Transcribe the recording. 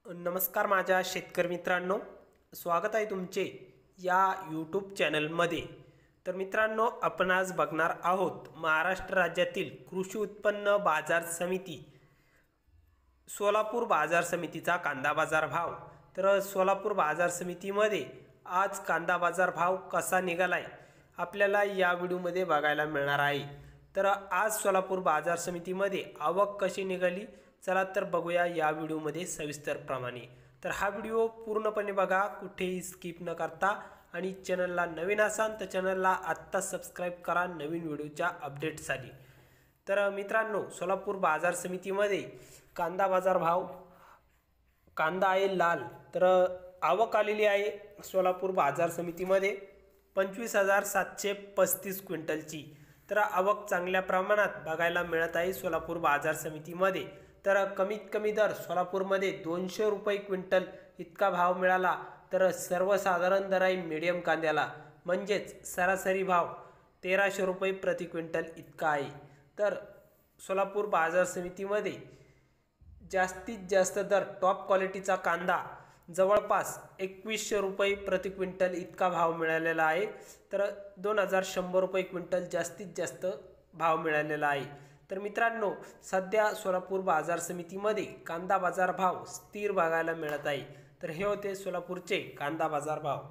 नमस्कार माझ्या शेतकरी मित्रांनो, स्वागत आहे तुमचे या यूट्यूब चॅनलमध्ये। तर मित्रांनो, आपण आज बघणार आहोत महाराष्ट्र राज्यातील कृषी उत्पन्न बाजार समिती सोलापूर बाजार समितीचा कांदा बाजार भाव। तर सोलापूर बाजार समितीमध्ये आज कांदा बाजार भाव कसा निघालाय आपल्याला या व्हिडिओमध्ये बघायला मिळणार आहे। तर आज सोलापूर बाजार समितीमध्ये आवक कशी निघाली चला तर बघूया या व्हिडिओमध्ये सविस्तरप्रमाणे। तर हा व्हिडिओ पूर्णपणे बघा, कुठेही स्किप न करता, आणि चॅनलला नवीन असाल तर चॅनलला आत्ता सबस्क्राइब करा नवीन व्हिडिओच्या अपडेटसाठी। तर मित्रांनो, सोलापूर बाजार समितीमध्ये कांदा बाजार भाव, कांदा आहे लाल, तर आवक आलेली आहे सोलापूर बाजार समितीमध्ये 25,735 क्विंटलची। तर आवक चांगल्या प्रमाणात बघायला मिळत आहे सोलापूर बाजार समितीमध्ये। तर कमीत कमी दर सोलापूरमध्ये 200 रुपये क्विंटल इतका भाव मिळाला। तर सर्वसाधारण दर आहे मीडियम कांद्याला, म्हणजेच सरासरी भाव 1300 रुपये प्रति क्विंटल इतका आहे। तर सोलापूर बाजार समितीमध्ये जास्तीत जास्त दर टॉप क्वालिटीचा कांदा जवळपास 2100 रुपये प्रति क्विंटल इतका भाव मिळालेला आहे। तर 2100 रुपये क्विंटल जास्तीत जास्त भाव मिळालेला आहे। तर मित्रांनो, सध्या सोलापूर बाजार समितीमध्ये कांदा बाजार भाव स्थिर बघायला मिळत आहे। तर हे होते सोलापूरचे कांदा बाजार भाव।